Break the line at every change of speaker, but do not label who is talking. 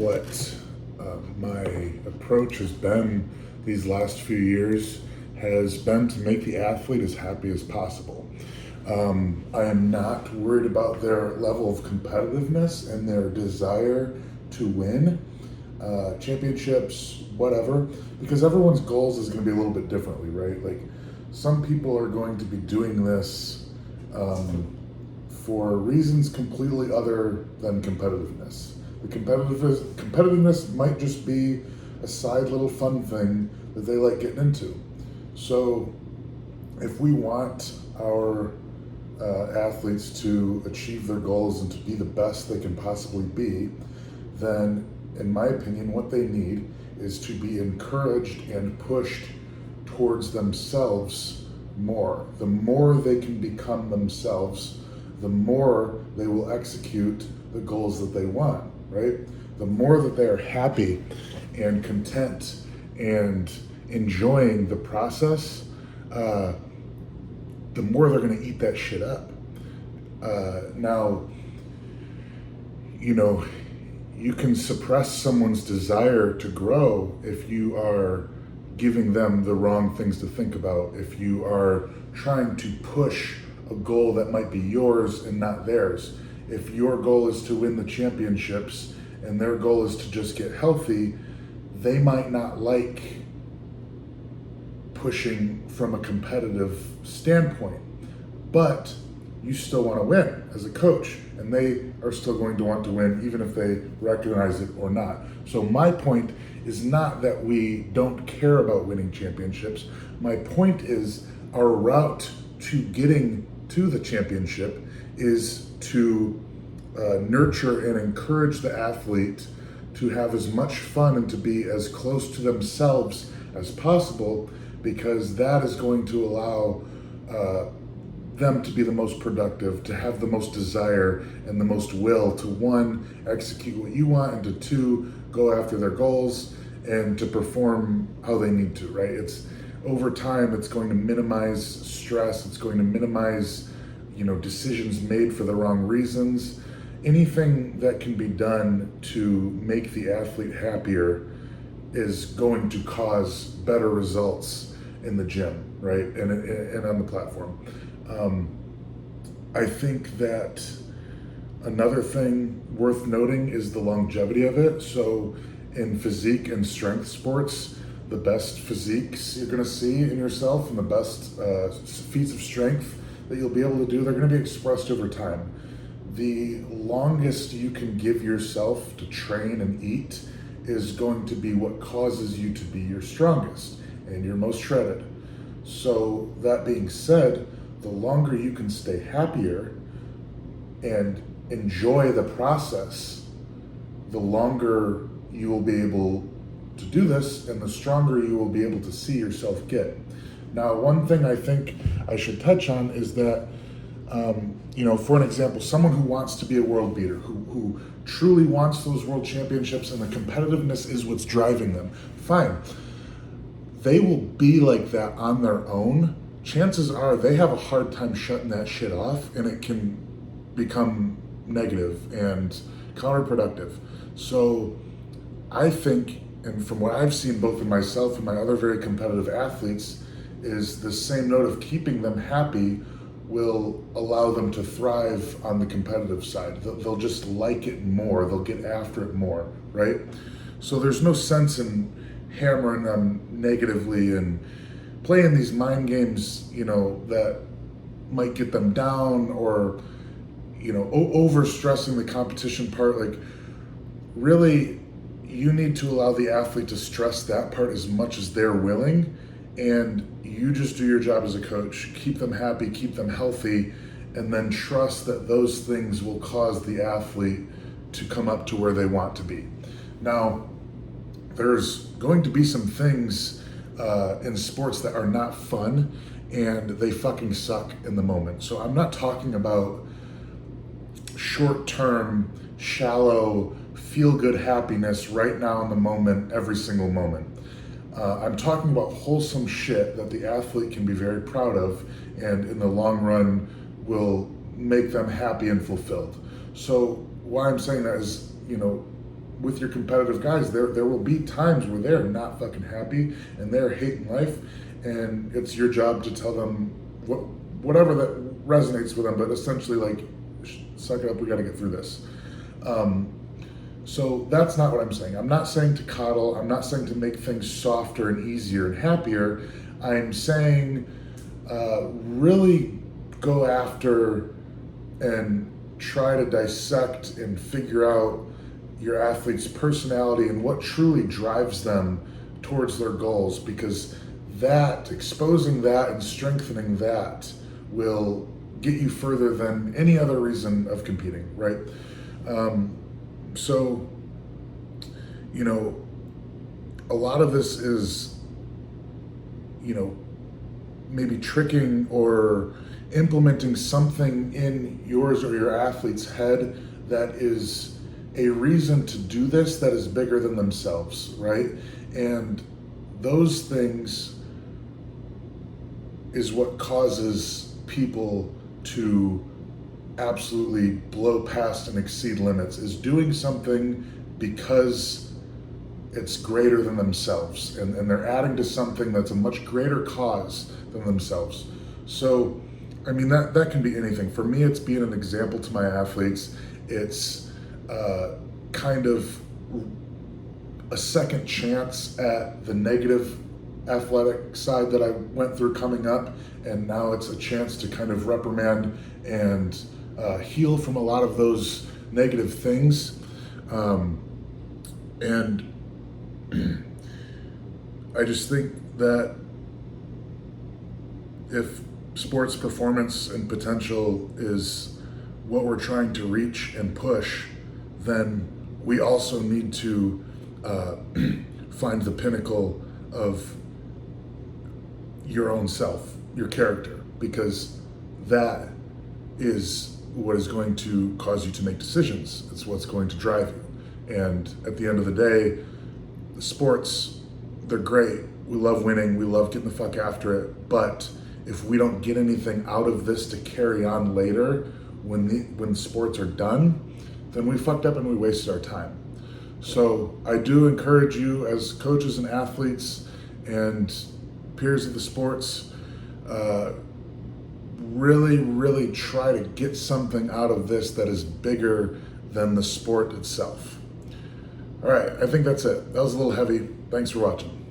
what my approach has been these last few years has been to make the athlete as happy as possible. I am not worried about their level of competitiveness and their desire to win championships, whatever, because everyone's goals is going to be a little bit differently, right? Like some people are going to be doing this for reasons completely other than competitiveness. The competitiveness might just be a side little fun thing that they like getting into. So if we want our athletes to achieve their goals and to be the best they can possibly be, then in my opinion, what they need is to be encouraged and pushed towards themselves more. The more they can become themselves, the more they will execute the goals that they want, right? The more that they are happy and content and enjoying the process, the more they're going to eat that shit up. Now, you can suppress someone's desire to grow if you are giving them the wrong things to think about, if you are trying to push a goal that might be yours and not theirs. If your goal is to win the championships and their goal is to just get healthy, they might not like pushing from a competitive standpoint, but you still want to win as a coach, and they are still going to want to win even if they recognize it or not. So my point is not that we don't care about winning championships. My point is our route to getting to the championship is to nurture and encourage the athlete to have as much fun and to be as close to themselves as possible, because that is going to allow them to be the most productive, to have the most desire and the most will to, one, execute what you want, and to two, go after their goals and to perform how they need to, right? It's over time, it's going to minimize stress. It's going to minimize, decisions made for the wrong reasons. Anything that can be done to make the athlete happier is going to cause better results in the gym, right? And on the platform. I think that another thing worth noting is the longevity of it. So in physique and strength sports, the best physiques you're going to see in yourself and the best feats of strength that you'll be able to do, they're going to be expressed over time. The longest you can give yourself to train and eat is going to be what causes you to be your strongest and your most shredded. So that being said, the longer you can stay happier and enjoy the process, the longer you will be able to do this and the stronger you will be able to see yourself get. Now, one thing I think I should touch on is that, for an example, someone who wants to be a world beater, who truly wants those world championships and the competitiveness is what's driving them, fine. They will be like that on their own. Chances are they have a hard time shutting that shit off, and it can become negative and counterproductive. So I think, and from what I've seen both in myself and my other very competitive athletes, is the same note of keeping them happy will allow them to thrive on the competitive side. They'll just like it more. They'll get after it more, right? So there's no sense in hammering them negatively and playing these mind games, that might get them down, or, over stressing the competition part. Like, really, you need to allow the athlete to stress that part as much as they're willing, and you just do your job as a coach. Keep them happy, keep them healthy, and then trust that those things will cause the athlete to come up to where they want to be. Now, there's going to be some things in sports that are not fun, and they fucking suck in the moment. So I'm not talking about short-term, shallow, feel-good happiness right now in the moment, every single moment. I'm talking about wholesome shit that the athlete can be very proud of and in the long run will make them happy and fulfilled. So why I'm saying that is, with your competitive guys, there will be times where they're not fucking happy and they're hating life, and it's your job to tell them whatever that resonates with them, but essentially like, suck it up, we got to get through this. So that's not what I'm saying. I'm not saying to coddle. I'm not saying to make things softer and easier and happier. I'm saying really go after and try to dissect and figure out your athlete's personality and what truly drives them towards their goals, because that, exposing that and strengthening that will get you further than any other reason of competing, right? So, you know, a lot of this is, you know, maybe tricking or implementing something in yours or your athlete's head that is a reason to do this that is bigger than themselves, right? And those things is what causes people to absolutely blow past and exceed limits, is doing something because it's greater than themselves, and they're adding to something that's a much greater cause than themselves. So, I mean, that can be anything. For me, it's being an example to my athletes. It's kind of a second chance at the negative athletic side that I went through coming up, and now it's a chance to kind of reprimand and heal from a lot of those negative things. And I just think that if sports performance and potential is what we're trying to reach and push, then we also need to find the pinnacle of your own self, your character, because that is what is going to cause you to make decisions. It's what's going to drive you. And at the end of the day, the sports, they're great. We love winning. We love getting the fuck after it. But if we don't get anything out of this to carry on later, when sports are done, then we fucked up and we wasted our time. So I do encourage you as coaches and athletes and peers of the sports, really try to get something out of this that is bigger than the sport itself. All right, I think that's it. That was a little heavy. Thanks for watching.